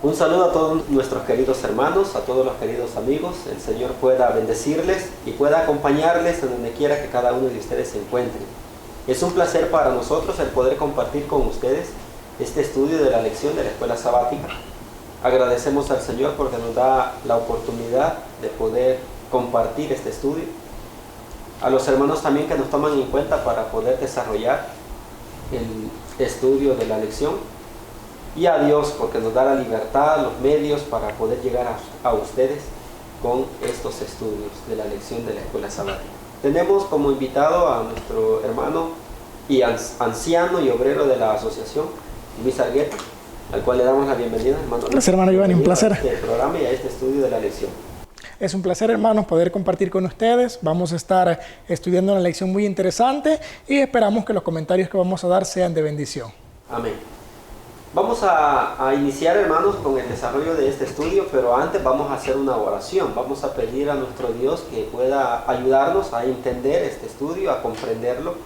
Un saludo a todos nuestros queridos hermanos, a todos los queridos amigos. El Señor pueda bendecirles y pueda acompañarles en donde quiera que cada uno de ustedes se encuentren. Es un placer para nosotros el poder compartir con ustedes este estudio de la lección de la escuela sabática. Agradecemos al Señor porque nos da la oportunidad de poder compartir este estudio. A los hermanos también que nos toman en cuenta para poder desarrollar el estudio de la lección. Y a Dios porque nos da la libertad, los medios para poder llegar a ustedes con estos estudios de la lección de la escuela sabática. Tenemos como invitado a nuestro hermano y anciano y obrero de la asociación, Luis Argueta, al cual le damos la bienvenida, hermano. Gracias, hermano Giovanni, un placer. A este programa y a este estudio de la lección. Es un placer, hermanos, poder compartir con ustedes. Vamos a estar estudiando una lección muy interesante y esperamos que los comentarios que vamos a dar sean de bendición. Amén. Vamos a iniciar, hermanos, con el desarrollo de este estudio, pero antes vamos a hacer una oración. Vamos a pedir a nuestro Dios que pueda ayudarnos a entender este estudio, a comprenderlo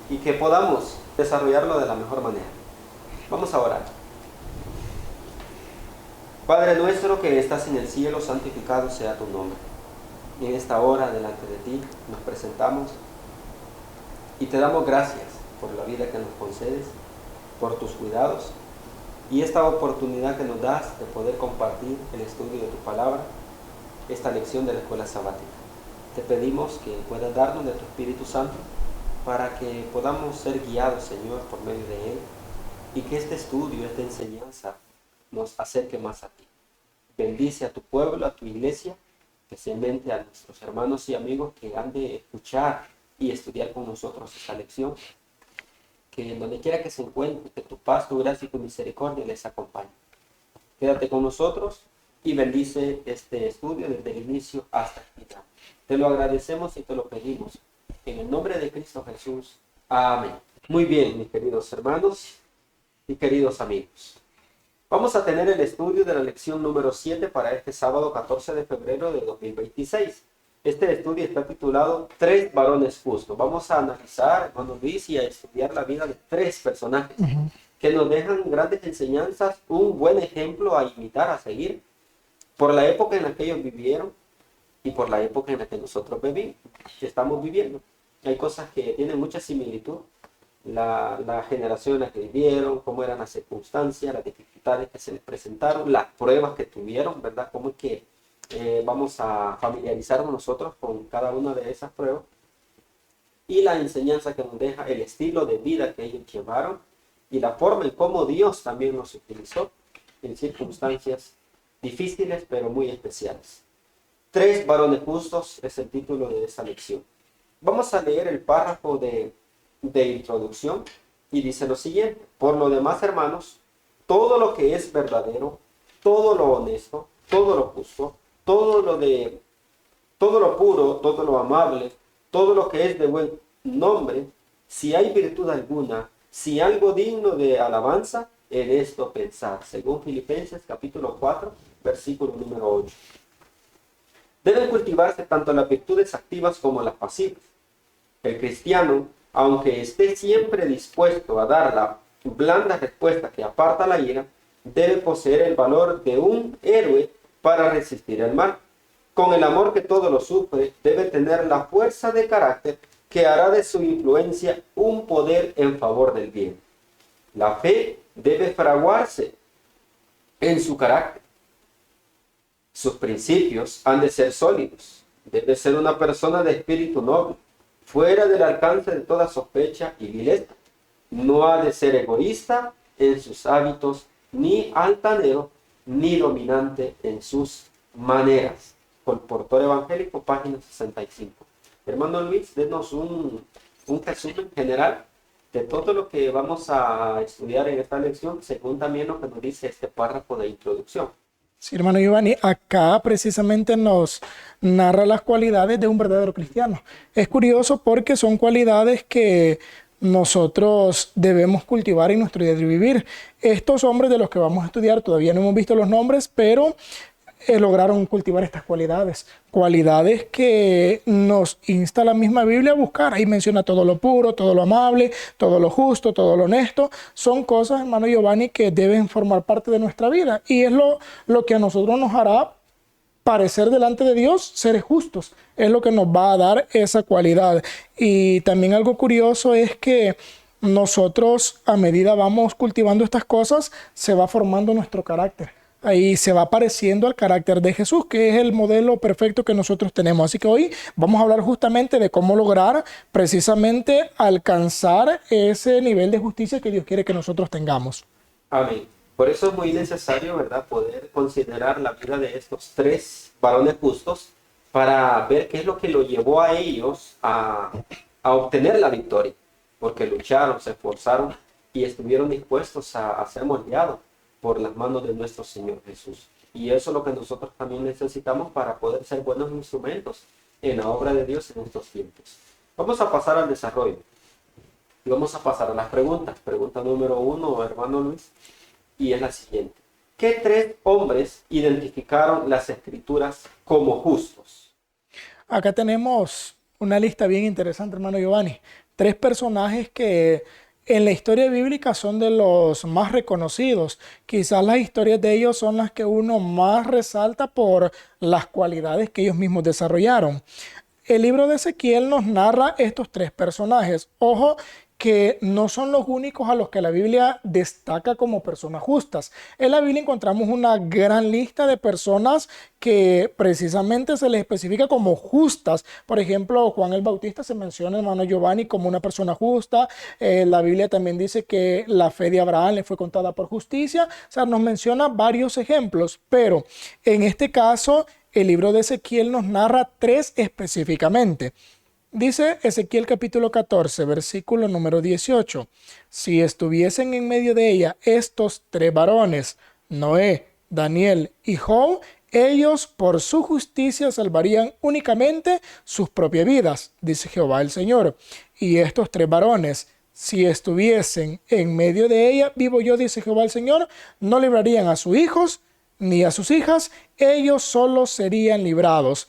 y que podamos desarrollarlo de la mejor manera. Vamos a orar. Padre nuestro que estás en el cielo, santificado sea tu nombre. Y en esta hora delante de ti nos presentamos y te damos gracias por la vida que nos concedes, por tus cuidados y esta oportunidad que nos das de poder compartir el estudio de tu palabra, esta lección de la escuela sabática. Te pedimos que puedas darnos de tu Espíritu Santo para que podamos ser guiados, Señor, por medio de él y que este estudio, esta enseñanza nos acerque más a ti. Bendice a tu pueblo, a tu iglesia, especialmente a nuestros hermanos y amigos que han de escuchar y estudiar con nosotros esta lección. Que en donde quiera que se encuentre, que tu paz, tu gracia y tu misericordia les acompañe. Quédate con nosotros y bendice este estudio desde el inicio hasta el final. Te lo agradecemos y te lo pedimos. En el nombre de Cristo Jesús. Amén. Muy bien, mis queridos hermanos y queridos amigos. Vamos a tener el estudio de la lección número 7 para este sábado 14 de febrero de 2026. Este estudio está titulado Tres varones justos. Vamos a analizar, hermano Luis, y a estudiar la vida de tres personajes que nos dejan grandes enseñanzas, un buen ejemplo a imitar, a seguir, por la época en la que ellos vivieron y por la época en la que nosotros estamos viviendo. Hay cosas que tienen mucha similitud. La generación en la que vivieron, cómo eran las circunstancias, las dificultades que se les presentaron, las pruebas que tuvieron, ¿verdad? Cómo es que vamos a familiarizarnos nosotros con cada una de esas pruebas y la enseñanza que nos deja, el estilo de vida que ellos llevaron y la forma en cómo Dios también nos utilizó en circunstancias difíciles pero muy especiales. Tres varones justos es el título de esta lección. Vamos a leer el párrafo de introducción y dice lo siguiente: por lo demás, hermanos, todo lo que es verdadero, todo lo honesto, todo lo justo, todo lo puro, todo lo amable, todo lo que es de buen nombre, si hay virtud alguna, si algo digno de alabanza, en esto pensar, según Filipenses capítulo 4, versículo número 8. Deben cultivarse tanto las virtudes activas como las pasivas. El cristiano, aunque esté siempre dispuesto a dar la blanda respuesta que aparta la ira, debe poseer el valor de un héroe para resistir el mal. Con el amor que todo lo sufre, debe tener la fuerza de carácter que hará de su influencia un poder en favor del bien. La fe debe fraguarse en su carácter. Sus principios han de ser sólidos. Debe ser una persona de espíritu noble, fuera del alcance de toda sospecha y vileza. No ha de ser egoísta en sus hábitos, ni altanero, ni dominante en sus maneras. Colportor Evangélico, página 65. Hermano Luis, denos un resumen general de todo lo que vamos a estudiar en esta lección, según también lo que nos dice este párrafo de introducción. Sí, hermano Giovanni, acá precisamente nos narra las cualidades de un verdadero cristiano. Es curioso porque son cualidades que nosotros debemos cultivar en nuestro día de vivir. Estos hombres de los que vamos a estudiar, todavía no hemos visto los nombres, pero lograron cultivar estas cualidades. Cualidades que nos insta la misma Biblia a buscar. Ahí menciona todo lo puro, todo lo amable, todo lo justo, todo lo honesto. Son cosas, hermano Giovanni, que deben formar parte de nuestra vida. Y es lo que a nosotros nos hará parecer delante de Dios seres justos. Es lo que nos va a dar esa cualidad. Y también algo curioso es que nosotros, a medida vamos cultivando estas cosas, se va formando nuestro carácter. Ahí se va pareciendo al carácter de Jesús, que es el modelo perfecto que nosotros tenemos. Así que hoy vamos a hablar justamente de cómo lograr precisamente alcanzar ese nivel de justicia que Dios quiere que nosotros tengamos. Amén. Por eso es muy necesario, ¿verdad?, poder considerar la vida de estos tres varones justos para ver qué es lo que lo llevó a ellos a obtener la victoria. Porque lucharon, se esforzaron y estuvieron dispuestos a ser moldeados por las manos de nuestro Señor Jesús. Y eso es lo que nosotros también necesitamos para poder ser buenos instrumentos en la obra de Dios en estos tiempos. Vamos a pasar al desarrollo y vamos a pasar a las preguntas. Pregunta número 1, hermano Luis, y es la siguiente. ¿Qué tres hombres identificaron las Escrituras como justos? Acá tenemos una lista bien interesante, hermano Giovanni. Tres personajes que en la historia bíblica son de los más reconocidos. Quizás las historias de ellos son las que uno más resalta por las cualidades que ellos mismos desarrollaron. El libro de Ezequiel nos narra estos tres personajes. Ojo, que no son los únicos a los que la Biblia destaca como personas justas. En la Biblia encontramos una gran lista de personas que precisamente se les especifica como justas. Por ejemplo, Juan el Bautista se menciona, hermano Giovanni, como una persona justa. La Biblia también dice que la fe de Abraham le fue contada por justicia. O sea, nos menciona varios ejemplos, pero en este caso, el libro de Ezequiel nos narra tres específicamente. Dice Ezequiel capítulo 14, versículo número 18. Si estuviesen en medio de ella estos tres varones, Noé, Daniel y Job, ellos por su justicia salvarían únicamente sus propias vidas, dice Jehová el Señor. Y estos tres varones, si estuviesen en medio de ella, vivo yo, dice Jehová el Señor, no librarían a sus hijos ni a sus hijas, ellos solo serían librados.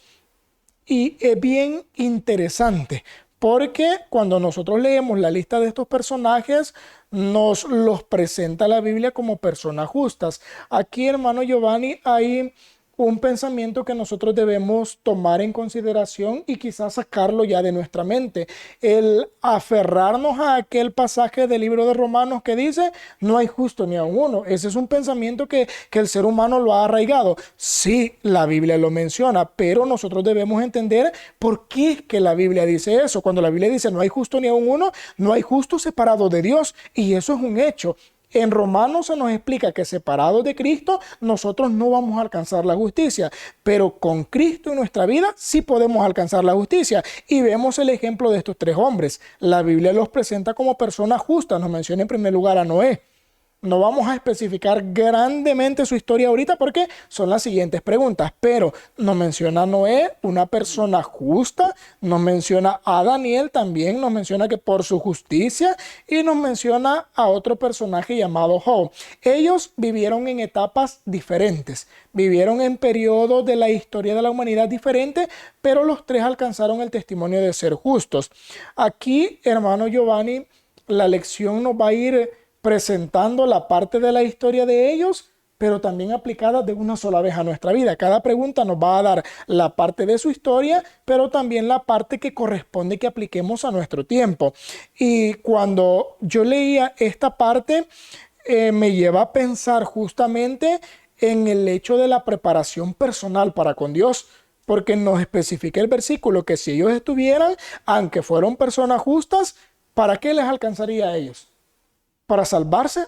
Y es bien interesante porque cuando nosotros leemos la lista de estos personajes, nos los presenta la Biblia como personas justas. Aquí, hermano Giovanni, hay un pensamiento que nosotros debemos tomar en consideración y quizás sacarlo ya de nuestra mente. El aferrarnos a aquel pasaje del libro de Romanos que dice, no hay justo ni a uno. Ese es un pensamiento que el ser humano lo ha arraigado. Sí, la Biblia lo menciona, pero nosotros debemos entender por qué es que la Biblia dice eso. Cuando la Biblia dice, no hay justo ni a uno, no hay justo separado de Dios. Y eso es un hecho. En Romanos se nos explica que separados de Cristo nosotros no vamos a alcanzar la justicia, pero con Cristo en nuestra vida sí podemos alcanzar la justicia. Y vemos el ejemplo de estos tres hombres. La Biblia los presenta como personas justas. Nos menciona en primer lugar a Noé. No vamos a especificar grandemente su historia ahorita porque son las siguientes preguntas, pero nos menciona a Noé, una persona justa, nos menciona a Daniel también, nos menciona que por su justicia y nos menciona a otro personaje llamado Job. Ellos vivieron en etapas diferentes, vivieron en periodos de la historia de la humanidad diferentes, pero los tres alcanzaron el testimonio de ser justos. Aquí, hermano Giovanni, la lección nos va a ir presentando la parte de la historia de ellos, pero también aplicada de una sola vez a nuestra vida. Cada pregunta nos va a dar la parte de su historia, pero también la parte que corresponde que apliquemos a nuestro tiempo. Y cuando yo leía esta parte, me lleva a pensar justamente en el hecho de la preparación personal para con Dios, porque nos especifica el versículo que si ellos estuvieran, aunque fueron personas justas, ¿para qué les alcanzaría a ellos? Para salvarse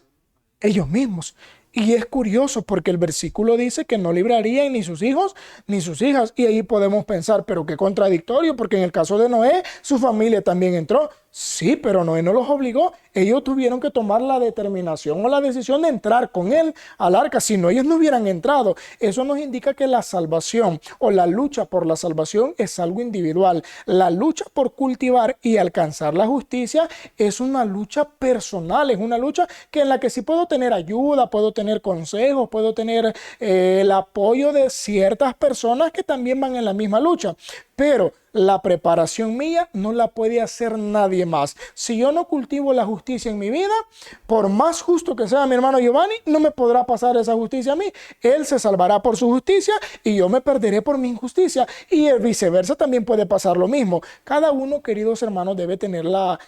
ellos mismos. Y es curioso porque el versículo dice que no librarían ni sus hijos ni sus hijas. Y ahí podemos pensar, pero qué contradictorio, porque en el caso de Noé, su familia también entró. Sí, pero Noé no los obligó. Ellos tuvieron que tomar la determinación o la decisión de entrar con él al arca. Si no, ellos no hubieran entrado. Eso nos indica que la salvación o la lucha por la salvación es algo individual. La lucha por cultivar y alcanzar la justicia es una lucha personal, es una lucha que en la que sí puedo tener ayuda, puedo tener consejos, puedo tener el apoyo de ciertas personas que también van en la misma lucha. Pero la preparación mía no la puede hacer nadie más. Si yo no cultivo la justicia en mi vida, por más justo que sea mi hermano Giovanni, no me podrá pasar esa justicia a mí. Él se salvará por su justicia y yo me perderé por mi injusticia. Y viceversa también puede pasar lo mismo. Cada uno, queridos hermanos, debe tener la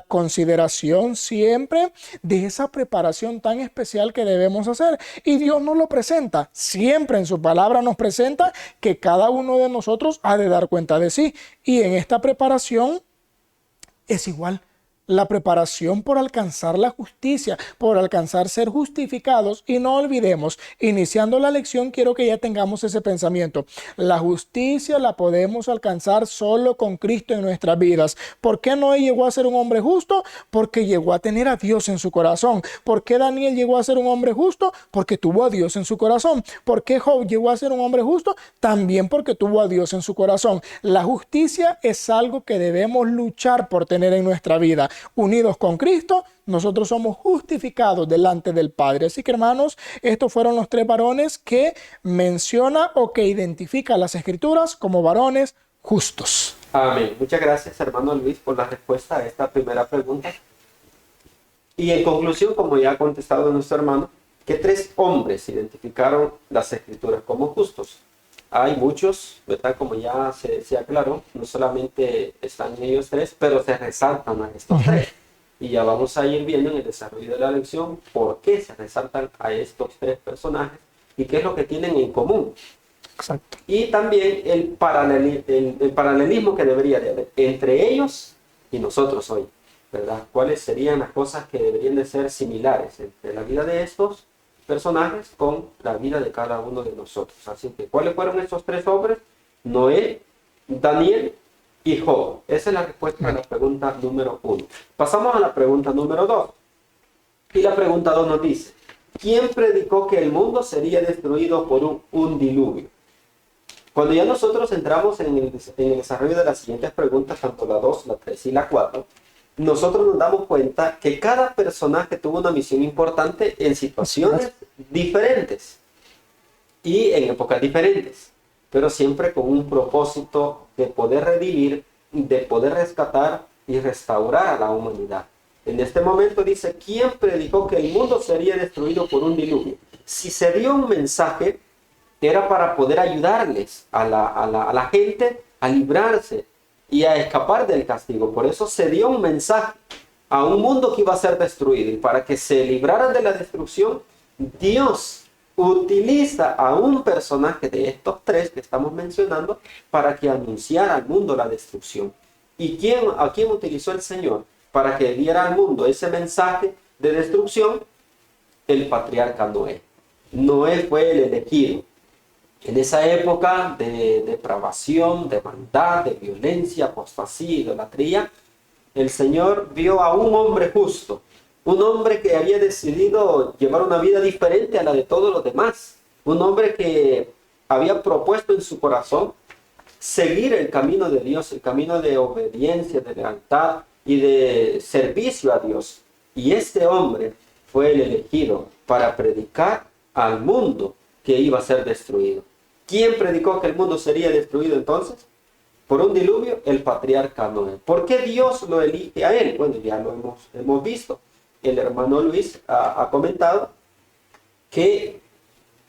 consideración siempre de esa preparación tan especial que debemos hacer. Y Dios nos lo presenta. Siempre en su palabra nos presenta que cada uno de nosotros ha de dar cuenta de sí. Y en esta preparación es igual. La preparación por alcanzar la justicia, por alcanzar ser justificados. Y no olvidemos, iniciando la lección, quiero que ya tengamos ese pensamiento. La justicia la podemos alcanzar solo con Cristo en nuestras vidas. ¿Por qué Noé llegó a ser un hombre justo? Porque llegó a tener a Dios en su corazón. ¿Por qué Daniel llegó a ser un hombre justo? Porque tuvo a Dios en su corazón. ¿Por qué Job llegó a ser un hombre justo? También porque tuvo a Dios en su corazón. La justicia es algo que debemos luchar por tener en nuestra vida. Unidos con Cristo, nosotros somos justificados delante del Padre. Así que, hermanos, estos fueron los 3 varones que menciona o que identifica las Escrituras como varones justos. Amén. Muchas gracias, hermano Luis, por la respuesta a esta primera pregunta. Y en conclusión, como ya ha contestado nuestro hermano, ¿qué 3 hombres identificaron las Escrituras como justos? Hay muchos, ¿verdad? Como ya se aclaró, no solamente están ellos 3, pero se resaltan a estos 3. Y ya vamos a ir viendo en el desarrollo de la lección por qué se resaltan a estos 3 personajes y qué es lo que tienen en común. Exacto. Y también el paralelismo que debería de haber entre ellos y nosotros hoy, ¿verdad? ¿Cuáles serían las cosas que deberían de ser similares entre la vida de estos personajes con la vida de cada uno de nosotros? Así que, ¿cuáles fueron esos 3 hombres? Noé, Daniel y Job. Esa es la respuesta a la pregunta número 1. Pasamos a la pregunta número 2. Y la pregunta 2 nos dice: ¿quién predicó que el mundo sería destruido por un diluvio? Cuando ya nosotros entramos en el desarrollo de las siguientes preguntas, tanto la 2, la 3 y la 4, nosotros nos damos cuenta que cada personaje tuvo una misión importante en situaciones diferentes y en épocas diferentes, pero siempre con un propósito de poder redimir, de poder rescatar y restaurar a la humanidad. En este momento dice: ¿quién predicó que el mundo sería destruido por un diluvio? Si se dio un mensaje, era para poder ayudarles a la gente a librarse y a escapar del castigo. Por eso se dio un mensaje a un mundo que iba a ser destruido. Y para que se libraran de la destrucción, Dios utiliza a un personaje de estos 3 que estamos mencionando para que anunciara al mundo la destrucción. ¿Y a quién utilizó el Señor para que diera al mundo ese mensaje de destrucción? El patriarca Noé. Noé fue el elegido. En esa época de depravación, de maldad, de violencia, apostasía, idolatría, el Señor vio a un hombre justo, un hombre que había decidido llevar una vida diferente a la de todos los demás, un hombre que había propuesto en su corazón seguir el camino de Dios, el camino de obediencia, de lealtad y de servicio a Dios. Y este hombre fue el elegido para predicar al mundo que iba a ser destruido. ¿Quién predicó que el mundo sería destruido entonces? Por un diluvio, el patriarca Noé. ¿Por qué Dios lo elige a él? Bueno, ya lo hemos visto. El hermano Luis ha comentado que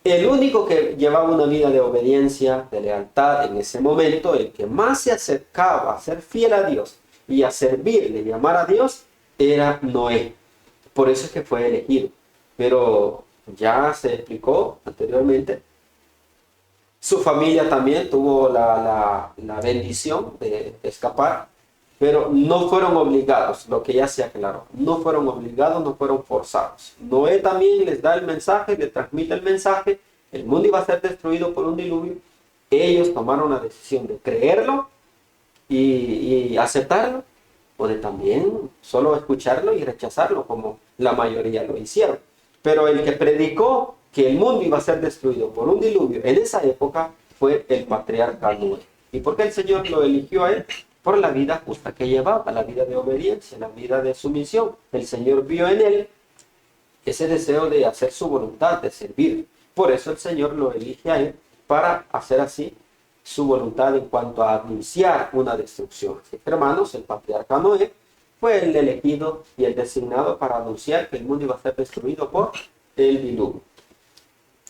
el único que llevaba una vida de obediencia, de lealtad en ese momento, el que más se acercaba a ser fiel a Dios y a servirle y amar a Dios, era Noé. Por eso es que fue elegido. Pero ya se explicó anteriormente, su familia también tuvo la bendición de escapar, pero no fueron obligados, lo que ya se aclaró. No fueron obligados, no fueron forzados. Noé también les da el mensaje, les transmite el mensaje. El mundo iba a ser destruido por un diluvio. Ellos tomaron la decisión de creerlo y aceptarlo. o de también solo escucharlo y rechazarlo, como la mayoría lo hicieron. Pero el que predicó que el mundo iba a ser destruido por un diluvio en esa época fue el patriarca Noé. ¿Y por qué el Señor lo eligió a él? Por la vida justa que llevaba, la vida de obediencia, la vida de sumisión. El Señor vio en él ese deseo de hacer su voluntad, de servir. Por eso el Señor lo elige a él para hacer así su voluntad en cuanto a anunciar una destrucción. Así que, hermanos, el patriarca Noé fue el elegido y el designado para anunciar que el mundo iba a ser destruido por el diluvio.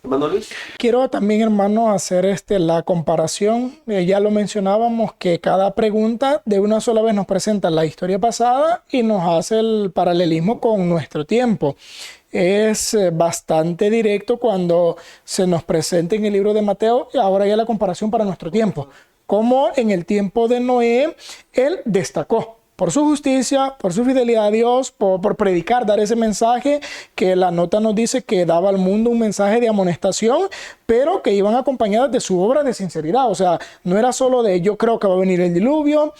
Hermano Luis. Quiero también, hermano, hacer la comparación. Ya lo mencionábamos que cada pregunta de una sola vez nos presenta la historia pasada y nos hace el paralelismo con nuestro tiempo. Es bastante directo cuando se nos presenta en el libro de Mateo, y ahora ya la comparación para nuestro tiempo. Como en el tiempo de Noé, él destacó por su justicia, por su fidelidad a Dios, por predicar, dar ese mensaje que la nota nos dice que daba al mundo un mensaje de amonestación, pero que iban acompañadas de su obra de sinceridad. O sea, no era solo de yo creo que va a venir el diluvio,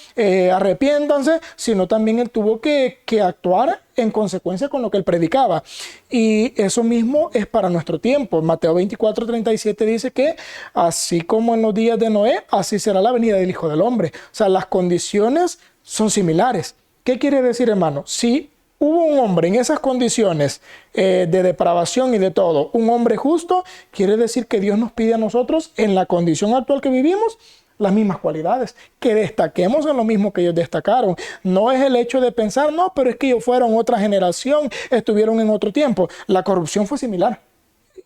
arrepiéntanse, sino también él tuvo que actuar en consecuencia con lo que él predicaba. Y eso mismo es para nuestro tiempo. Mateo 24:37 dice que así como en los días de Noé, así será la venida del Hijo del Hombre. O sea, las condiciones son similares. ¿Qué quiere decir, hermano? Si hubo un hombre en esas condiciones de depravación y de todo, un hombre justo, quiere decir que Dios nos pide a nosotros, en la condición actual que vivimos, las mismas cualidades, que destaquemos en lo mismo que ellos destacaron. No es el hecho de pensar, no, pero es que ellos fueron otra generación, estuvieron en otro tiempo. La corrupción fue similar.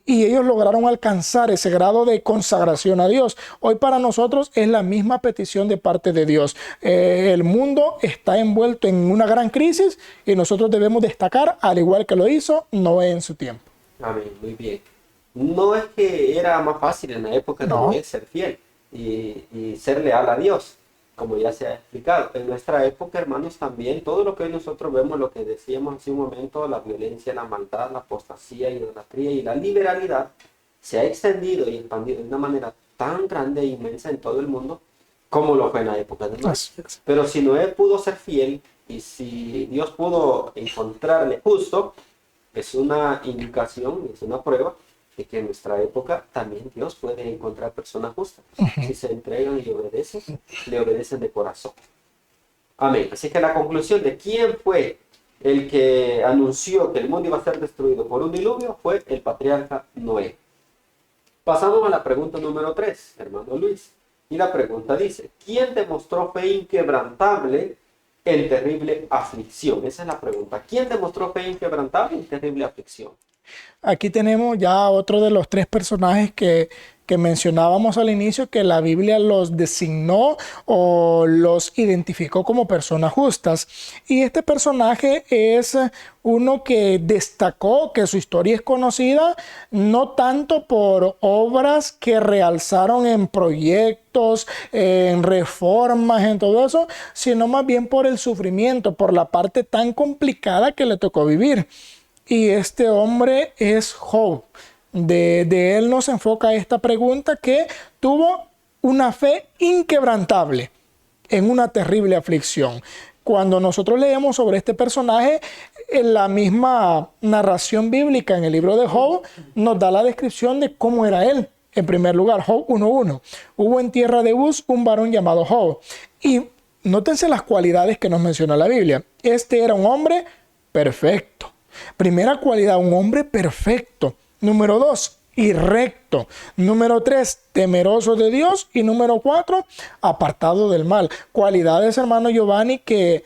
Y ellos lograron alcanzar ese grado de consagración a Dios. Hoy para nosotros es la misma petición de parte de Dios. El mundo está envuelto en una gran crisis y nosotros debemos destacar, al igual que lo hizo Noé en su tiempo. Amén, muy bien. No es que era más fácil en la época de Noé ser fiel y ser leal a Dios, como ya se ha explicado. En nuestra época, hermanos, también todo lo que hoy nosotros vemos, lo que decíamos hace un momento, la violencia, la maldad, la apostasía, la idolatría y la liberalidad, se ha extendido y expandido de una manera tan grande e inmensa en todo el mundo como lo fue en la época de Noé. Pero si Noé pudo ser fiel y si Dios pudo encontrarle justo, es una indicación, es una prueba de que en nuestra época también Dios puede encontrar personas justas. Si se entregan y obedecen, le obedecen de corazón. Amén. Así que la conclusión de quién fue el que anunció que el mundo iba a ser destruido por un diluvio fue el patriarca Noé. Pasamos a la pregunta número 3, hermano Luis. Y la pregunta dice, ¿quién demostró fe inquebrantable en terrible aflicción? Esa es la pregunta. ¿Quién demostró fe inquebrantable en terrible aflicción? Aquí tenemos ya otro de los 3 personajes que mencionábamos al inicio, que la Biblia los designó o los identificó como personas justas. Y este personaje es uno que destacó, que su historia es conocida, no tanto por obras que realzaron en proyectos, en reformas, en todo eso, sino más bien por el sufrimiento, por la parte tan complicada que le tocó vivir. Y este hombre es Job. De él nos enfoca esta pregunta, que tuvo una fe inquebrantable en una terrible aflicción. Cuando nosotros leemos sobre este personaje, en la misma narración bíblica en el libro de Job nos da la descripción de cómo era él. En primer lugar, Job 1:1. Hubo en tierra de Uz un varón llamado Job. Y nótense las cualidades que nos menciona la Biblia. Este era un hombre perfecto. Primera cualidad, un hombre perfecto. Número 2, y recto. Número 3, temeroso de Dios. Y número 4, apartado del mal. Cualidades, hermano Giovanni, que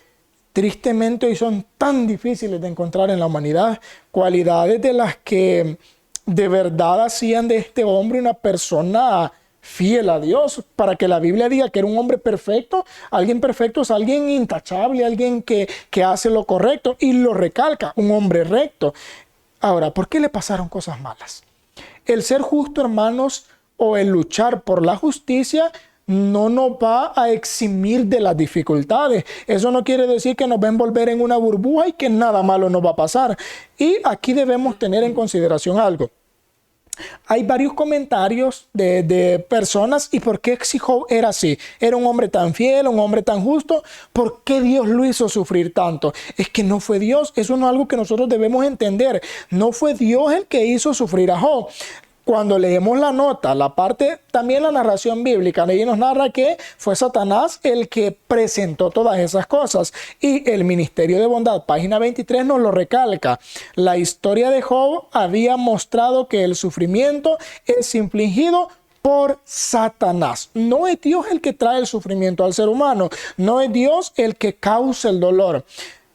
tristemente hoy son tan difíciles de encontrar en la humanidad. Cualidades de las que de verdad hacían de este hombre una persona fiel a Dios. Para que la Biblia diga que era un hombre perfecto, alguien perfecto es alguien intachable, alguien que hace lo correcto, y lo recalca, un hombre recto. Ahora, ¿por qué le pasaron cosas malas? El ser justo, hermanos, o el luchar por la justicia no nos va a eximir de las dificultades. Eso no quiere decir que nos va a envolver en una burbuja y que nada malo nos va a pasar. Y aquí debemos tener en consideración algo. Hay varios comentarios de personas y por qué si Job era así. Era un hombre tan fiel, un hombre tan justo. ¿Por qué Dios lo hizo sufrir tanto? Es que no fue Dios. Eso no es algo que nosotros debemos entender. No fue Dios el que hizo sufrir a Job. Cuando leemos la nota, la parte, también la narración bíblica, ahí nos narra que fue Satanás el que presentó todas esas cosas. Y el Ministerio de Bondad, página 23, nos lo recalca. La historia de Job había mostrado que el sufrimiento es infligido por Satanás. No es Dios el que trae el sufrimiento al ser humano. No es Dios el que causa el dolor.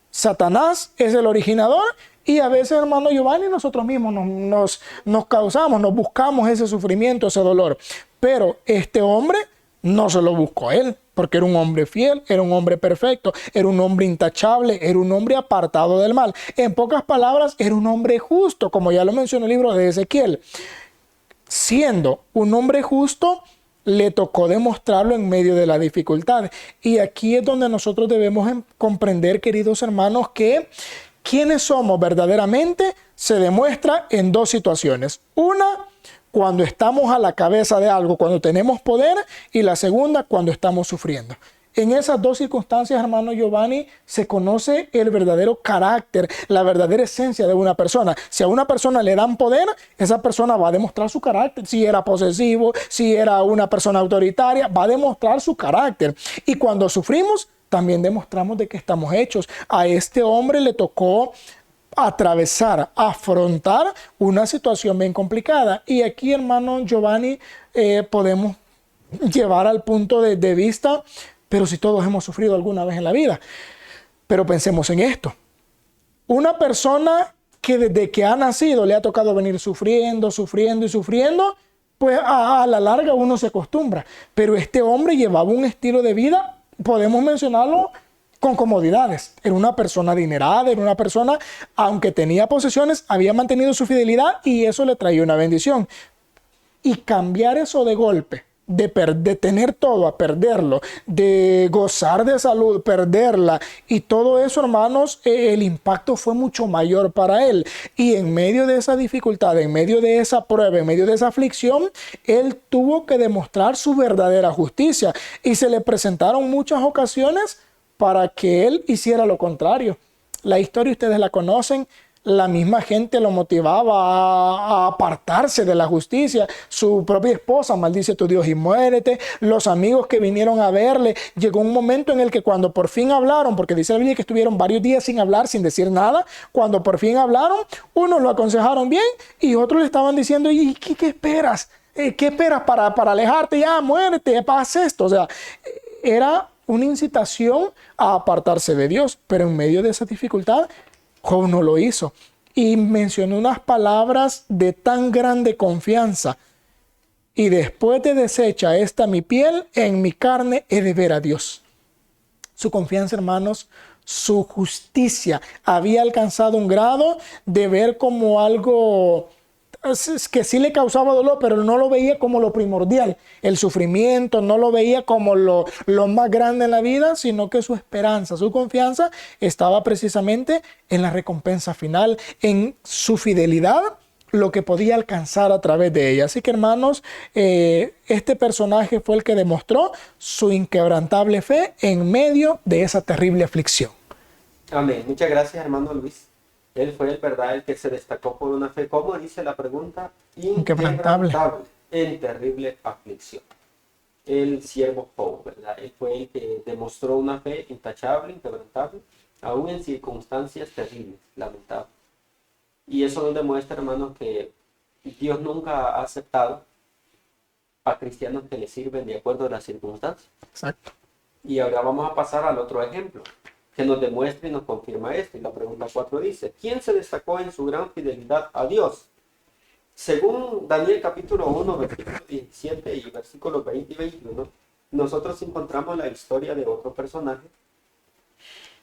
Satanás es el originador. Y a veces, hermano Giovanni, nosotros mismos nos causamos, nos buscamos ese sufrimiento, ese dolor. Pero este hombre no se lo buscó él, porque era un hombre fiel, era un hombre perfecto, era un hombre intachable, era un hombre apartado del mal. En pocas palabras, era un hombre justo, como ya lo mencionó el libro de Ezequiel. Siendo un hombre justo, le tocó demostrarlo en medio de la dificultad. Y aquí es donde nosotros debemos comprender, queridos hermanos, que quiénes somos verdaderamente se demuestra en dos situaciones. Una, cuando estamos a la cabeza de algo, cuando tenemos poder, y la segunda, cuando estamos sufriendo. En esas dos circunstancias, hermano Giovanni, se conoce el verdadero carácter, la verdadera esencia de una persona. Si a una persona le dan poder, esa persona va a demostrar su carácter. Si era posesivo, si era una persona autoritaria, va a demostrar su carácter. Y cuando sufrimos, también demostramos de qué estamos hechos. A este hombre le tocó atravesar, afrontar una situación bien complicada. Y aquí, hermano Giovanni, podemos llevar al punto de vista, pero si todos hemos sufrido alguna vez en la vida. Pero pensemos en esto. Una persona que desde que ha nacido le ha tocado venir sufriendo, sufriendo y sufriendo, pues a la larga uno se acostumbra. Pero este hombre llevaba un estilo de vida, podemos mencionarlo, con comodidades. Era una persona adinerada, era una persona, aunque tenía posesiones, había mantenido su fidelidad y eso le traía una bendición. Y cambiar eso de golpe, de tener todo a perderlo, de gozar de salud, perderla, y todo eso, hermanos, el impacto fue mucho mayor para él. Y en medio de esa dificultad, en medio de esa prueba, en medio de esa aflicción, él tuvo que demostrar su verdadera justicia. Y se le presentaron muchas ocasiones para que él hiciera lo contrario. La historia ustedes la conocen. La misma gente lo motivaba a apartarse de la justicia. Su propia esposa: maldice tu Dios y muérete. Los amigos que vinieron a verle, llegó un momento en el que cuando por fin hablaron, porque dice la Biblia que estuvieron varios días sin hablar, sin decir nada, cuando por fin hablaron, unos lo aconsejaron bien y otros le estaban diciendo: ¿y qué esperas? ¿Qué esperas para alejarte? Ya, muérete, haz esto. O sea, era una incitación a apartarse de Dios, pero en medio de esa dificultad, Job no lo hizo. Y mencionó unas palabras de tan grande confianza: y después de deshecha esta mi piel, en mi carne he de ver a Dios. Su confianza, hermanos, su justicia había alcanzado un grado de ver como algo que sí le causaba dolor, pero no lo veía como lo primordial, el sufrimiento, no lo veía como lo más grande en la vida, sino que su esperanza, su confianza estaba precisamente en la recompensa final, en su fidelidad, lo que podía alcanzar a través de ella. Así que, hermanos, este personaje fue el que demostró su inquebrantable fe en medio de esa terrible aflicción. Amén. Muchas gracias, hermano Luis. Él fue el que se destacó por una fe, como dice la pregunta, inquebrantable en terrible aflicción. El siervo Job, ¿verdad? Él fue el que demostró una fe intachable, inquebrantable, aún en circunstancias terribles, lamentables. Y eso nos demuestra, hermanos, que Dios nunca ha aceptado a cristianos que le sirven de acuerdo a las circunstancias. Exacto. Y ahora vamos a pasar al otro ejemplo, que nos demuestra y nos confirma esto. Y la pregunta 4 dice: ¿quién se destacó en su gran fidelidad a Dios? Según Daniel capítulo 1, versículo 17 y versículos 20 y 21, nosotros encontramos la historia de otro personaje.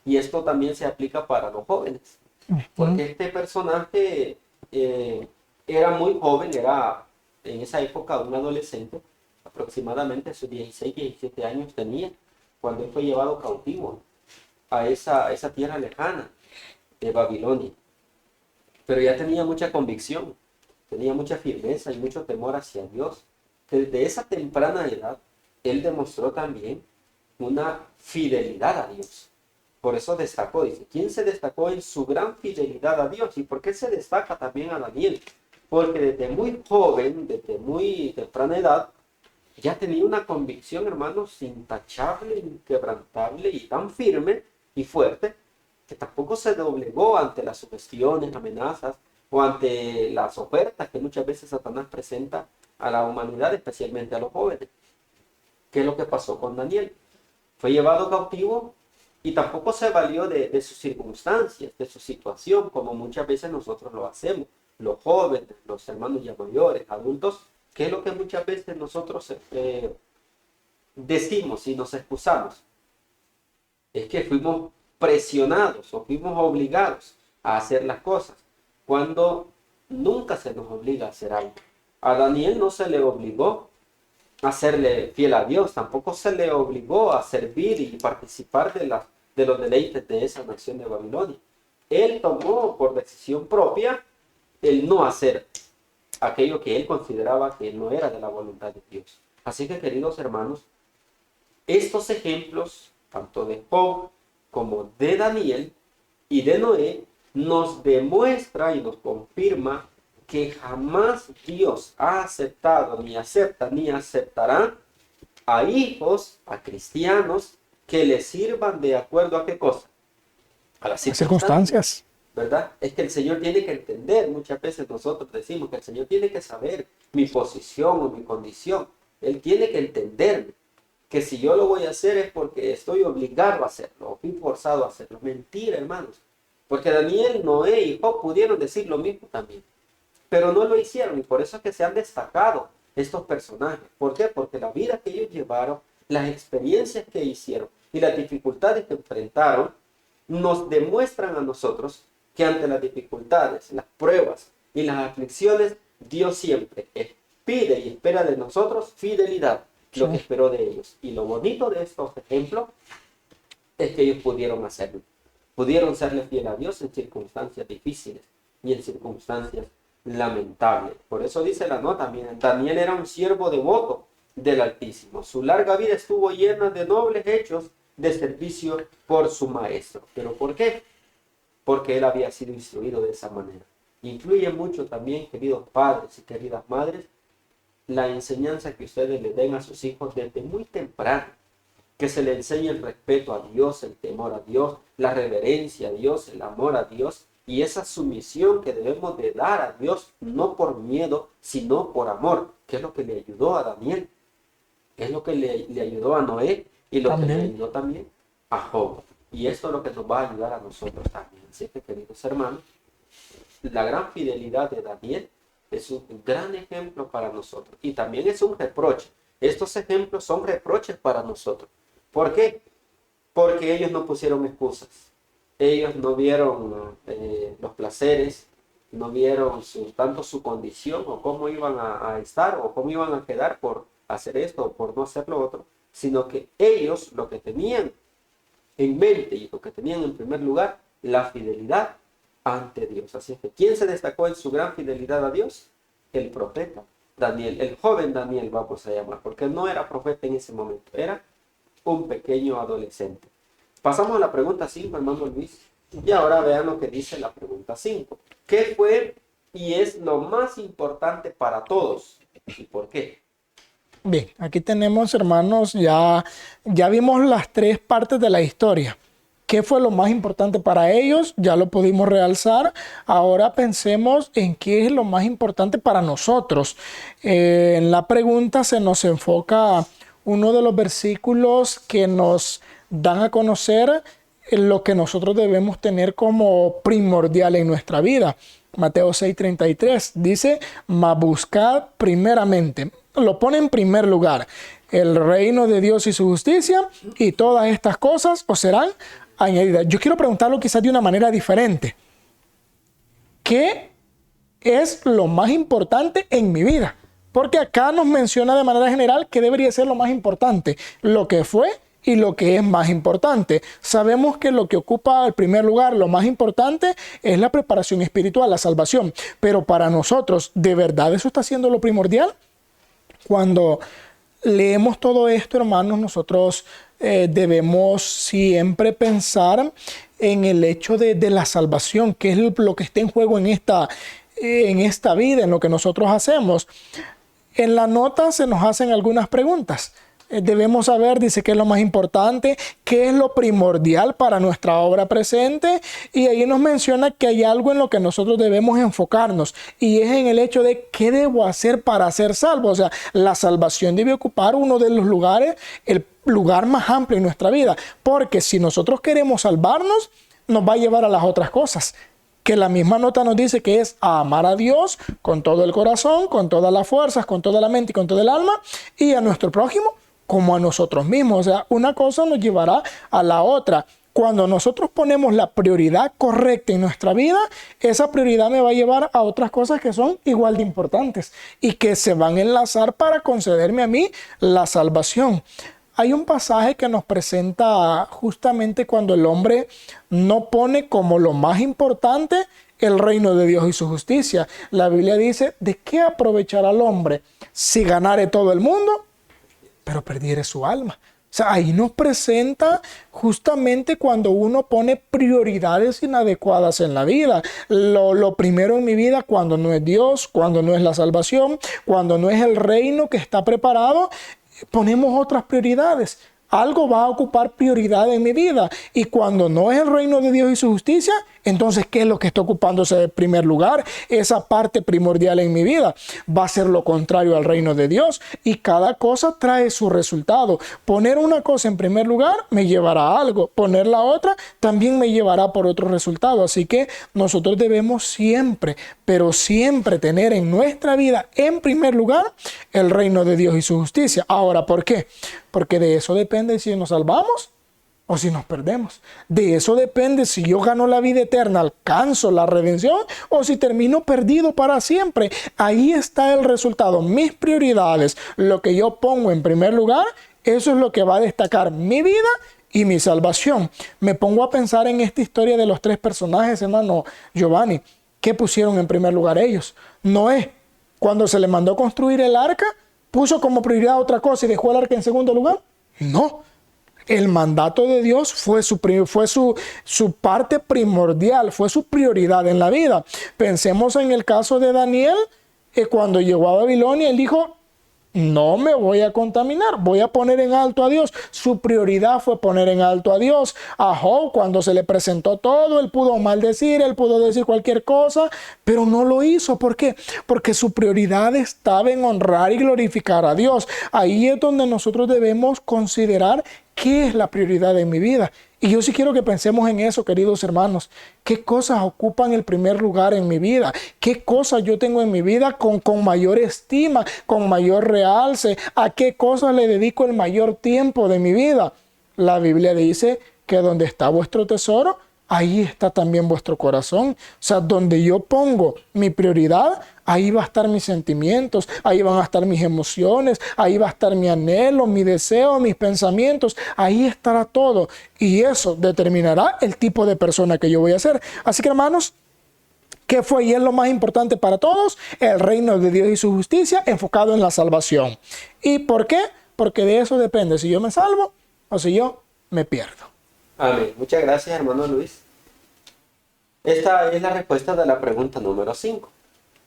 Y esto también se aplica para los jóvenes. Porque este personaje era muy joven, era en esa época un adolescente, aproximadamente sus 16, 17 años tenía, cuando él fue llevado cautivo a esa tierra lejana de Babilonia. Pero ya tenía mucha convicción tenía mucha firmeza y mucho temor hacia Dios. Desde esa temprana edad, él demostró también una fidelidad a Dios. Por eso destacó, dice, ¿quién se destacó en su gran fidelidad a Dios? ¿Y por qué se destaca también a Daniel? Porque desde muy joven, desde muy temprana edad, ya tenía una convicción, hermanos, intachable, inquebrantable y tan firme y fuerte, que tampoco se doblegó ante las sugestiones, amenazas o ante las ofertas que muchas veces Satanás presenta a la humanidad, especialmente a los jóvenes. ¿Qué es lo que pasó con Daniel? Fue llevado cautivo y tampoco se valió de sus circunstancias, de su situación, como muchas veces nosotros lo hacemos. Los jóvenes, los hermanos ya mayores, adultos, ¿qué es lo que muchas veces nosotros decimos y nos excusamos? Es que fuimos presionados o fuimos obligados a hacer las cosas, cuando nunca se nos obliga a hacer algo. A Daniel no se le obligó a serle fiel a Dios, tampoco se le obligó a servir y participar de los deleites de esa nación de Babilonia. Él tomó por decisión propia el no hacer aquello que él consideraba que no era de la voluntad de Dios. Así que, queridos hermanos, estos ejemplos, tanto de Job como de Daniel y de Noé, nos demuestra y nos confirma que jamás Dios ha aceptado, ni acepta, ni aceptará a hijos, a cristianos, que le sirvan de acuerdo a qué cosa? A las circunstancias. ¿Verdad? Es que el Señor tiene que entender, muchas veces nosotros decimos que el Señor tiene que saber mi posición o mi condición. Él tiene que entenderme, que si yo lo voy a hacer es porque estoy obligado a hacerlo, o fui forzado a hacerlo. Mentira, hermanos. Porque Daniel, Noé y Job pudieron decir lo mismo también, pero no lo hicieron, y por eso es que se han destacado estos personajes. ¿Por qué? Porque la vida que ellos llevaron, las experiencias que hicieron y las dificultades que enfrentaron, nos demuestran a nosotros que ante las dificultades, las pruebas y las aflicciones, Dios siempre pide y espera de nosotros fidelidad, lo que esperó de ellos. Y lo bonito de estos ejemplos es que ellos pudieron hacerlo. Pudieron serle fiel a Dios en circunstancias difíciles y en circunstancias lamentables. Por eso dice la nota, miren, Daniel era un siervo devoto del Altísimo. Su larga vida estuvo llena de nobles hechos de servicio por su maestro. ¿Pero por qué? Porque él había sido instruido de esa manera. Influye mucho también, queridos padres y queridas madres, la enseñanza que ustedes le den a sus hijos desde muy temprano. Que se le enseñe el respeto a Dios, el temor a Dios, la reverencia a Dios, el amor a Dios y esa sumisión que debemos de dar a Dios, no por miedo, sino por amor, que es lo que le ayudó a Daniel, es lo que le ayudó a Noé y lo que le ayudó también a Job. Y esto es lo que nos va a ayudar a nosotros también. Así que, queridos hermanos, la gran fidelidad de Daniel es un gran ejemplo para nosotros. Y también es un reproche. Estos ejemplos son reproches para nosotros. ¿Por qué? Porque ellos no pusieron excusas. Ellos no vieron los placeres, no vieron tanto su condición o cómo iban a estar o cómo iban a quedar por hacer esto o por no hacer lo otro, sino que ellos lo que tenían en mente y lo que tenían en primer lugar, la fidelidad ante Dios. Así es que, ¿quién se destacó en su gran fidelidad a Dios? El profeta Daniel, el joven Daniel vamos a llamar, porque no era profeta en ese momento, era un pequeño adolescente. Pasamos a la pregunta 5, hermano Luis, y ahora vean lo que dice la pregunta 5. ¿Qué fue y es lo más importante para todos? ¿Y por qué? Bien, aquí tenemos, hermanos, ya vimos las tres partes de la historia. ¿Qué fue lo más importante para ellos? Ya lo pudimos realzar. Ahora pensemos en qué es lo más importante para nosotros. En la pregunta se nos enfoca uno de los versículos que nos dan a conocer lo que nosotros debemos tener como primordial en nuestra vida. Mateo 6:33 dice, mas buscad primeramente, lo pone en primer lugar, el reino de Dios y su justicia, y todas estas cosas os serán añadidas. Yo quiero preguntarlo quizás de una manera diferente. ¿Qué es lo más importante en mi vida? Porque acá nos menciona de manera general que debería ser lo más importante, lo que fue y lo que es más importante. Sabemos que lo que ocupa el primer lugar, lo más importante, es la preparación espiritual, la salvación. Pero para nosotros, ¿de verdad eso está siendo lo primordial? Cuando leemos todo esto, hermanos, nosotros debemos siempre pensar en el hecho de la salvación, que es lo que está en juego en esta vida, en lo que nosotros hacemos. En la nota se nos hacen algunas preguntas. Debemos saber, dice, qué es lo más importante, qué es lo primordial para nuestra obra presente, y ahí nos menciona que hay algo en lo que nosotros debemos enfocarnos, y es en el hecho de qué debo hacer para ser salvo. O sea, la salvación debe ocupar uno de los lugares, el lugar más amplio en nuestra vida, porque si nosotros queremos salvarnos, nos va a llevar a las otras cosas, que la misma nota nos dice que es a amar a Dios con todo el corazón, con todas las fuerzas, con toda la mente y con todo el alma, y a nuestro prójimo como a nosotros mismos. O sea, una cosa nos llevará a la otra. Cuando nosotros ponemos la prioridad correcta en nuestra vida, esa prioridad me va a llevar a otras cosas que son igual de importantes y que se van a enlazar para concederme a mí la salvación. Hay un pasaje que nos presenta justamente cuando el hombre no pone como lo más importante el reino de Dios y su justicia. La Biblia dice, ¿de qué aprovechará el hombre si ganare todo el mundo, pero perdiere su alma? O sea, ahí nos presenta justamente cuando uno pone prioridades inadecuadas en la vida. Lo primero en mi vida, cuando no es Dios, cuando no es la salvación, cuando no es el reino que está preparado, ponemos otras prioridades. Algo va a ocupar prioridad en mi vida. Y cuando no es el reino de Dios y su justicia, entonces, ¿qué es lo que está ocupándose de primer lugar? Esa parte primordial en mi vida va a ser lo contrario al reino de Dios. Y cada cosa trae su resultado. Poner una cosa en primer lugar me llevará a algo. Poner la otra también me llevará por otro resultado. Así que nosotros debemos siempre, pero siempre tener en nuestra vida en primer lugar el reino de Dios y su justicia. Ahora, ¿por qué? Porque de eso depende si nos salvamos o si nos perdemos. De eso depende si yo gano la vida eterna, alcanzo la redención, o si termino perdido para siempre. Ahí está el resultado. Mis prioridades, lo que yo pongo en primer lugar, eso es lo que va a destacar mi vida y mi salvación. Me pongo a pensar en esta historia de los tres personajes, hermano Giovanni. ¿Qué pusieron en primer lugar ellos? Noé, cuando se le mandó construir el arca, ¿puso como prioridad otra cosa y dejó el arca en segundo lugar? No. El mandato de Dios fue su parte primordial, fue su prioridad en la vida. Pensemos en el caso de Daniel, que cuando llegó a Babilonia, él dijo, no me voy a contaminar, voy a poner en alto a Dios. Su prioridad fue poner en alto a Dios. A Job, cuando se le presentó todo, él pudo maldecir, él pudo decir cualquier cosa, pero no lo hizo. ¿Por qué? Porque su prioridad estaba en honrar y glorificar a Dios. Ahí es donde nosotros debemos considerar qué es la prioridad en mi vida. Y yo sí quiero que pensemos en eso, queridos hermanos. ¿Qué cosas ocupan el primer lugar en mi vida? ¿Qué cosas yo tengo en mi vida con mayor estima, con mayor realce? ¿A qué cosas le dedico el mayor tiempo de mi vida? La Biblia dice que donde está vuestro tesoro, ahí está también vuestro corazón. O sea, donde yo pongo mi prioridad, ahí va a estar mis sentimientos, ahí van a estar mis emociones, ahí va a estar mi anhelo, mi deseo, mis pensamientos, ahí estará todo. Y eso determinará el tipo de persona que yo voy a ser. Así que, hermanos, ¿qué fue y es lo más importante para todos? El reino de Dios y su justicia enfocado en la salvación. ¿Y por qué? Porque de eso depende si yo me salvo o si yo me pierdo. Amén. Muchas gracias, hermano Luis. Esta es la respuesta de la pregunta número 5.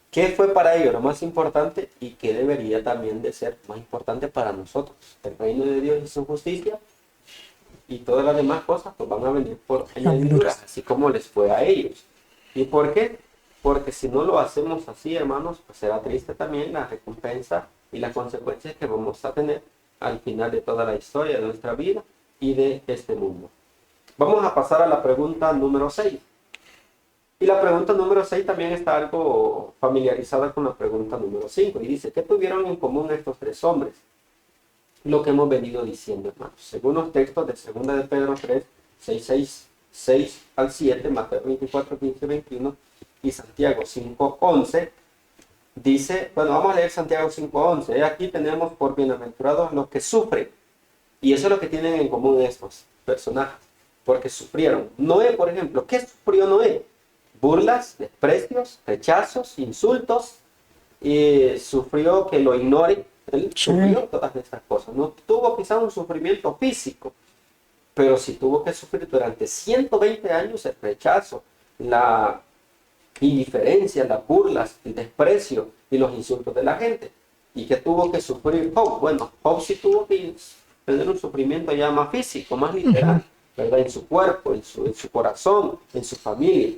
¿Qué fue para ellos lo más importante y qué debería también de ser más importante para nosotros? El reino de Dios y su justicia, y todas las demás cosas pues van a venir por añadidura, así como les fue a ellos. ¿Y por qué? Porque si no lo hacemos así, hermanos, pues será triste también la recompensa y las consecuencias que vamos a tener al final de toda la historia de nuestra vida y de este mundo. Vamos a pasar a la pregunta número 6. Y la pregunta número 6 también está algo familiarizada con la pregunta número 5. Y dice, ¿qué tuvieron en común estos tres hombres? Lo que hemos venido diciendo, hermanos. Según los textos de 2 de Pedro 3, 6 al 7, Mateo 24, 15, 21 y Santiago 5, 11, dice, bueno, vamos a leer Santiago 5, 11. Aquí tenemos por bienaventurados los que sufren. Y eso es lo que tienen en común estos personajes, porque sufrieron. Noé, por ejemplo, ¿qué sufrió Noé? Burlas, desprecios, rechazos, insultos, y sufrió que lo ignoren. Él sufrió todas estas cosas. No tuvo quizás un sufrimiento físico, pero sí tuvo que sufrir durante 120 años el rechazo, la indiferencia, las burlas, el desprecio y los insultos de la gente. ¿Y que tuvo que sufrir Job? Bueno, Job sí tuvo que tener un sufrimiento ya más físico, más literal, ¿verdad? En su cuerpo, en su corazón, en su familia.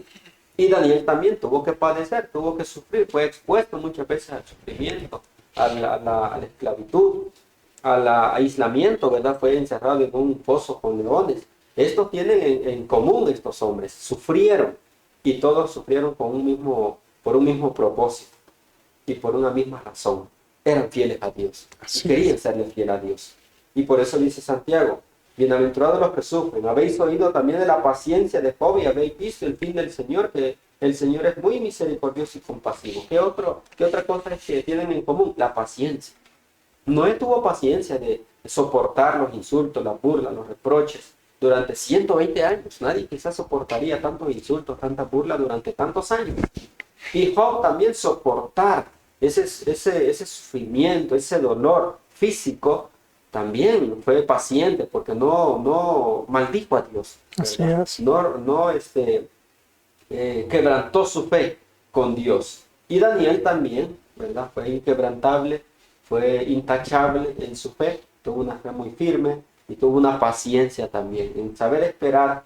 Y Daniel también tuvo que padecer, tuvo que sufrir, fue expuesto muchas veces al sufrimiento, a la esclavitud, al aislamiento, ¿verdad? Fue encerrado en un pozo con leones. Estos tienen en común estos hombres, sufrieron, y todos sufrieron por un mismo propósito y por una misma razón. Eran fieles a Dios, querían serle fiel a Dios. Y por eso dice Santiago, bienaventurados los que sufren, habéis oído también de la paciencia de Job y habéis visto el fin del Señor, que el Señor es muy misericordioso y compasivo. ¿Qué otra cosa es que tienen en común? La paciencia. Noé tuvo paciencia de soportar los insultos, las burlas, los reproches durante 120 años. Nadie quizás soportaría tantos insultos, tantas burlas durante tantos años. Y Job también soportar ese sufrimiento, ese dolor físico, también fue paciente porque no maldijo a Dios. Así es. No quebrantó su fe con Dios. Y Daniel también, ¿verdad? Fue inquebrantable, fue intachable en su fe, tuvo una fe muy firme y tuvo una paciencia también en saber esperar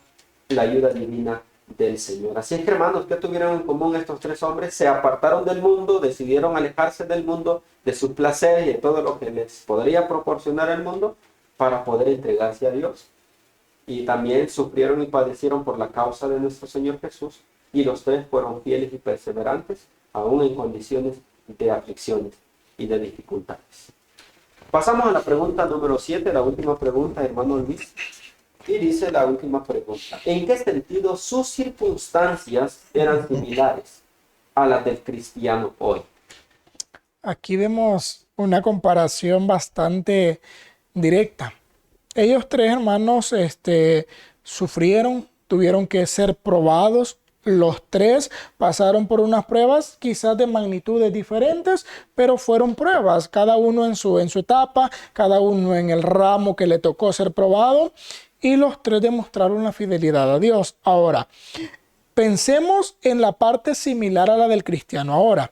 la ayuda divina del Señor. Así es que, hermanos, ¿qué tuvieron en común estos tres hombres? Se apartaron del mundo, decidieron alejarse del mundo, de sus placeres y de todo lo que les podría proporcionar el mundo para poder entregarse a Dios. Y también sufrieron y padecieron por la causa de nuestro Señor Jesús, y los tres fueron fieles y perseverantes, aún en condiciones de aflicciones y de dificultades. Pasamos a la pregunta número 7, la última pregunta, hermano Luis. Y dice la última pregunta: ¿en qué sentido sus circunstancias eran similares a las del cristiano hoy? Aquí vemos una comparación bastante directa. Ellos tres hermanos sufrieron, tuvieron que ser probados. Los tres pasaron por unas pruebas quizás de magnitudes diferentes, pero fueron pruebas, cada uno en su etapa, cada uno en el ramo que le tocó ser probado, y los tres demostraron la fidelidad a Dios. Ahora, pensemos en la parte similar a la del cristiano. Ahora,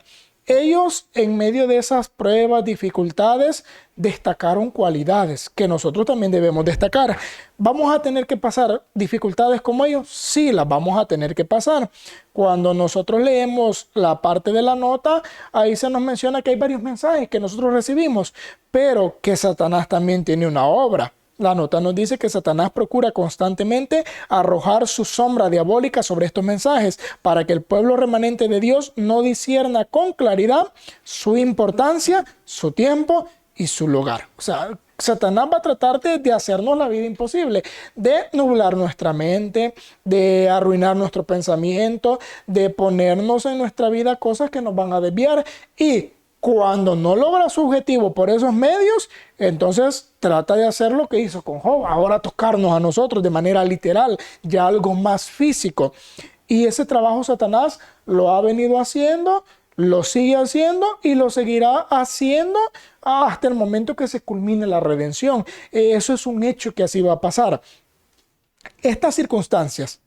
ellos en medio de esas pruebas, dificultades, destacaron cualidades que nosotros también debemos destacar. ¿Vamos a tener que pasar dificultades como ellos? Sí, las vamos a tener que pasar. Cuando nosotros leemos la parte de la nota, ahí se nos menciona que hay varios mensajes que nosotros recibimos, pero que Satanás también tiene una obra. La nota nos dice que Satanás procura constantemente arrojar su sombra diabólica sobre estos mensajes para que el pueblo remanente de Dios no discierna con claridad su importancia, su tiempo y su lugar. O sea, Satanás va a tratar de hacernos la vida imposible, de nublar nuestra mente, de arruinar nuestro pensamiento, de ponernos en nuestra vida cosas que nos van a desviar, y cuando no logra su objetivo por esos medios, entonces trata de hacer lo que hizo con Job, ahora tocarnos a nosotros de manera literal, ya algo más físico. Y ese trabajo Satanás lo ha venido haciendo, lo sigue haciendo y lo seguirá haciendo hasta el momento que se culmine la redención. Eso es un hecho que así va a pasar. Estas circunstancias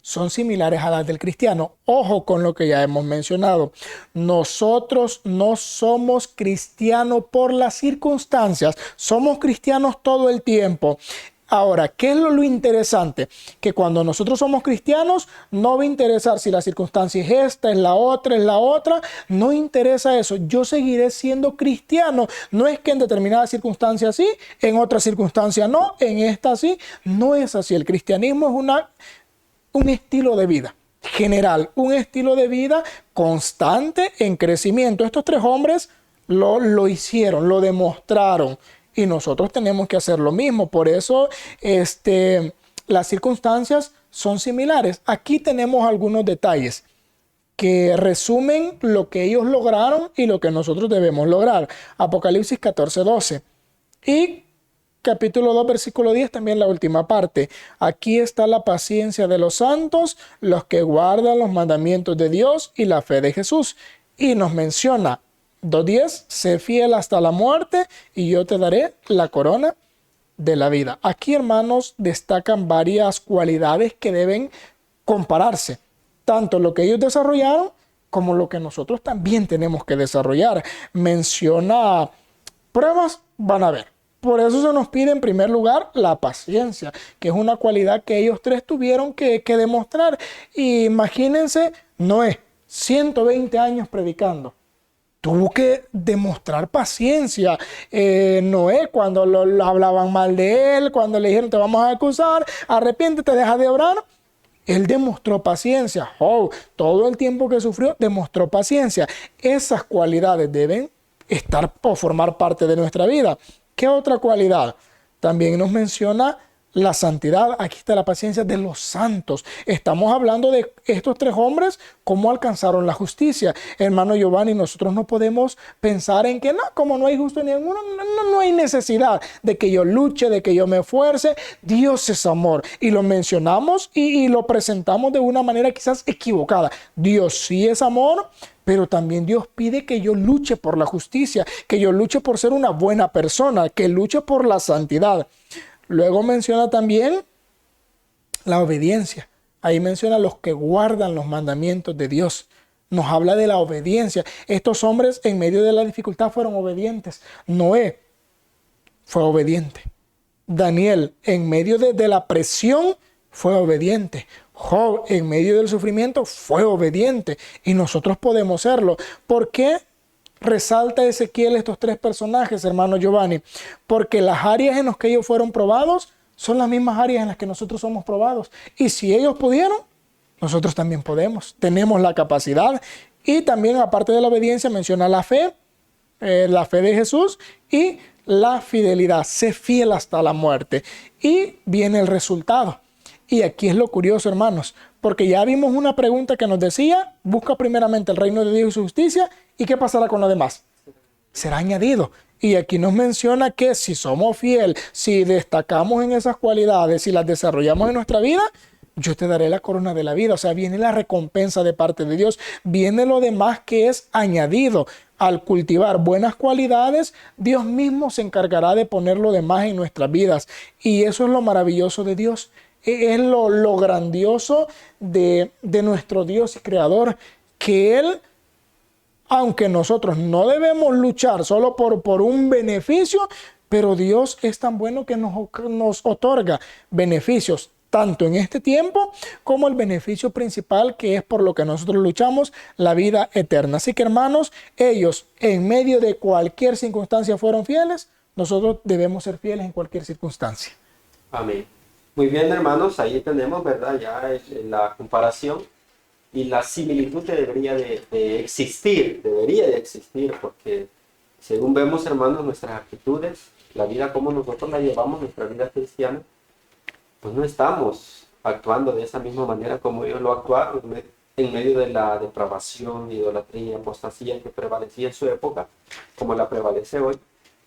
son similares a las del cristiano. Ojo con lo que ya hemos mencionado. Nosotros no somos cristianos por las circunstancias, somos cristianos todo el tiempo. Ahora, ¿qué es lo interesante? Que cuando nosotros somos cristianos, no va a interesar si la circunstancia es esta, es la otra, no interesa eso. Yo seguiré siendo cristiano. No es que en determinadas circunstancias sí, en otras circunstancias no, en esta sí. No es así. El cristianismo es un estilo de vida general, un estilo de vida constante en crecimiento. Estos tres hombres lo hicieron, lo demostraron, y nosotros tenemos que hacer lo mismo. Por eso las circunstancias son similares. Aquí tenemos algunos detalles que resumen lo que ellos lograron y lo que nosotros debemos lograr. Apocalipsis 14:12. Y capítulo 2, versículo 10, también la última parte. Aquí está la paciencia de los santos, los que guardan los mandamientos de Dios y la fe de Jesús. Y nos menciona 2:10, sé fiel hasta la muerte y yo te daré la corona de la vida. Aquí, hermanos, destacan varias cualidades que deben compararse, tanto lo que ellos desarrollaron como lo que nosotros también tenemos que desarrollar. Menciona pruebas, van a haber. Por eso se nos pide en primer lugar la paciencia, que es una cualidad que ellos tres tuvieron que demostrar. Y imagínense, Noé, 120 años predicando. Tuvo que demostrar paciencia. Noé, cuando lo hablaban mal de él, cuando le dijeron te vamos a acusar, arrepiéntete, deja de orar, él demostró paciencia. Todo el tiempo que sufrió, demostró paciencia. Esas cualidades deben estar o formar parte de nuestra vida. ¿Qué otra cualidad? También nos menciona la santidad. Aquí está la paciencia de los santos. Estamos hablando de estos tres hombres, cómo alcanzaron la justicia. Hermano Giovanni, nosotros no podemos pensar en que no, como no hay justo ni ninguno, no hay necesidad de que yo luche, de que yo me esfuerce. Dios es amor. Y lo mencionamos y lo presentamos de una manera quizás equivocada. Dios sí es amor, pero también Dios pide que yo luche por la justicia, que yo luche por ser una buena persona, que luche por la santidad. Luego menciona también la obediencia. Ahí menciona los que guardan los mandamientos de Dios. Nos habla de la obediencia. Estos hombres en medio de la dificultad fueron obedientes. Noé fue obediente. Daniel en medio de la presión fue obediente. Job en medio del sufrimiento fue obediente. Y nosotros podemos serlo. ¿Por qué resalta Ezequiel estos tres personajes, hermano Giovanni? Porque las áreas en las que ellos fueron probados son las mismas áreas en las que nosotros somos probados. Y si ellos pudieron, nosotros también podemos. Tenemos la capacidad. Y también, aparte de la obediencia, menciona la fe de Jesús y la fidelidad. Sé fiel hasta la muerte. Y viene el resultado. Y aquí es lo curioso, hermanos, porque ya vimos una pregunta que nos decía, busca primeramente el reino de Dios y su justicia, ¿y qué pasará con lo demás? Será añadido. Y aquí nos menciona que si somos fieles, si destacamos en esas cualidades, si las desarrollamos en nuestra vida, yo te daré la corona de la vida. O sea, viene la recompensa de parte de Dios, viene lo demás que es añadido. Al cultivar buenas cualidades, Dios mismo se encargará de poner lo demás en nuestras vidas. Y eso es lo maravilloso de Dios. Es lo grandioso de nuestro Dios y Creador, que Él, aunque nosotros no debemos luchar solo por un beneficio, pero Dios es tan bueno que nos otorga beneficios, tanto en este tiempo como el beneficio principal, que es por lo que nosotros luchamos, la vida eterna. Así que, hermanos, ellos en medio de cualquier circunstancia fueron fieles, nosotros debemos ser fieles en cualquier circunstancia. Amén. Muy bien, hermanos, ahí tenemos, ¿verdad? Ya la comparación y la similitud que debería de existir, porque según vemos, hermanos, nuestras actitudes, la vida como nosotros la llevamos, nuestra vida cristiana, pues no estamos actuando de esa misma manera como ellos lo actuaron en medio de la depravación, idolatría, apostasía que prevalecía en su época, como la prevalece hoy.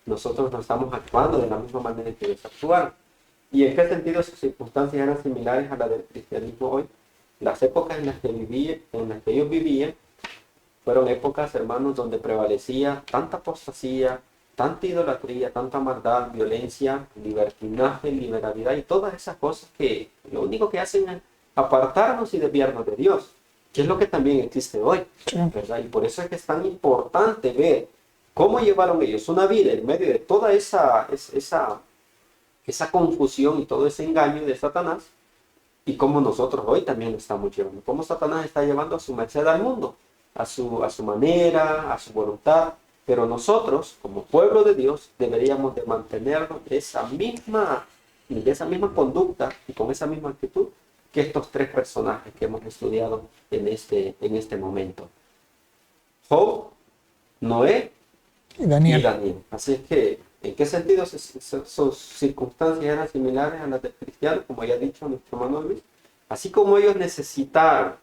Nosotros no estamos actuando de la misma manera que ellos actuaron. ¿Y en qué sentido sus circunstancias eran similares a las del cristianismo hoy? Las épocas en las que ellos vivían, fueron épocas, hermanos, donde prevalecía tanta apostasía, tanta idolatría, tanta maldad, violencia, libertinaje, liberalidad y todas esas cosas que lo único que hacen es apartarnos y desviarnos de Dios, que es lo que también existe hoy, ¿verdad? Y por eso es que es tan importante ver cómo llevaron ellos una vida en medio de toda esa confusión y todo ese engaño de Satanás, y cómo nosotros hoy también lo estamos llevando, cómo Satanás está llevando a su merced al mundo, a su manera, a su voluntad, pero nosotros, como pueblo de Dios, deberíamos de mantenernos de esa misma conducta y con esa misma actitud que estos tres personajes que hemos estudiado en este momento. Job, Noé y Daniel. Así es que, ¿en qué sentido sus circunstancias eran similares a las del cristiano? Como ya ha dicho nuestro hermano Luis. Así como ellos necesitaron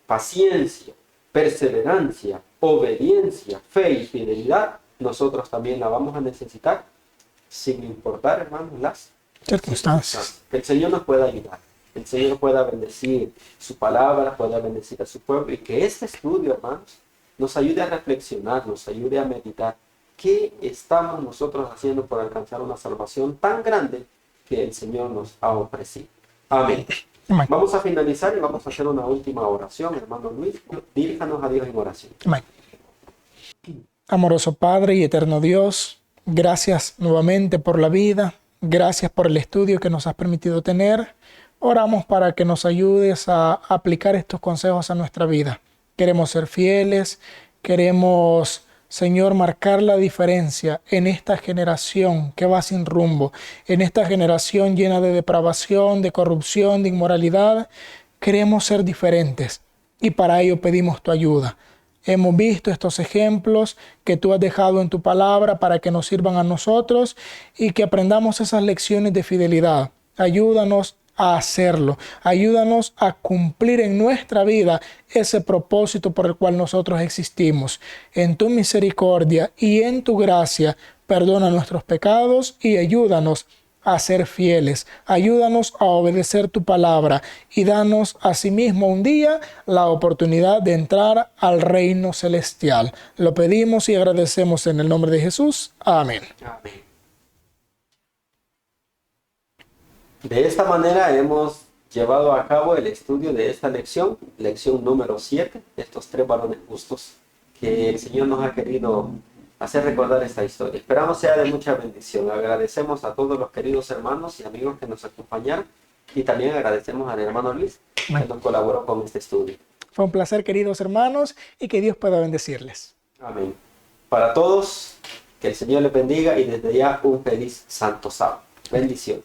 paciencia, perseverancia, obediencia, fe y fidelidad, nosotros también la vamos a necesitar sin importar, hermanos, las Circunstancias. que el Señor nos pueda ayudar, que el Señor pueda bendecir su palabra, pueda bendecir a su pueblo, y que este estudio, hermanos, nos ayude a reflexionar, nos ayude a meditar qué estamos nosotros haciendo por alcanzar una salvación tan grande que el Señor nos ha ofrecido. Amén. Amén. Vamos a finalizar y vamos a hacer una última oración, hermano Luis. Diríjanos a Dios en oración. Amén. Amoroso Padre y eterno Dios, gracias nuevamente por la vida, gracias por el estudio que nos has permitido tener. Oramos para que nos ayudes a aplicar estos consejos a nuestra vida. Queremos ser fieles, queremos, Señor, marcar la diferencia en esta generación que va sin rumbo, en esta generación llena de depravación, de corrupción, de inmoralidad. Queremos ser diferentes y para ello pedimos tu ayuda. Hemos visto estos ejemplos que tú has dejado en tu palabra para que nos sirvan a nosotros y que aprendamos esas lecciones de fidelidad. Ayúdanos a hacerlo. Ayúdanos a cumplir en nuestra vida ese propósito por el cual nosotros existimos. En tu misericordia y en tu gracia, perdona nuestros pecados y ayúdanos a ser fieles. Ayúdanos a obedecer tu palabra y danos asimismo un día la oportunidad de entrar al reino celestial. Lo pedimos y agradecemos en el nombre de Jesús. Amén. Amén. De esta manera hemos llevado a cabo el estudio de esta lección número 7, estos 3 varones justos que el Señor nos ha querido hacer recordar esta historia. Esperamos sea de mucha bendición. Agradecemos a todos los queridos hermanos y amigos que nos acompañaron y también agradecemos al hermano Luis que nos colaboró con este estudio. Fue un placer, queridos hermanos, y que Dios pueda bendecirles. Amén. Para todos, que el Señor les bendiga y desde ya un feliz santo sábado. Bendición.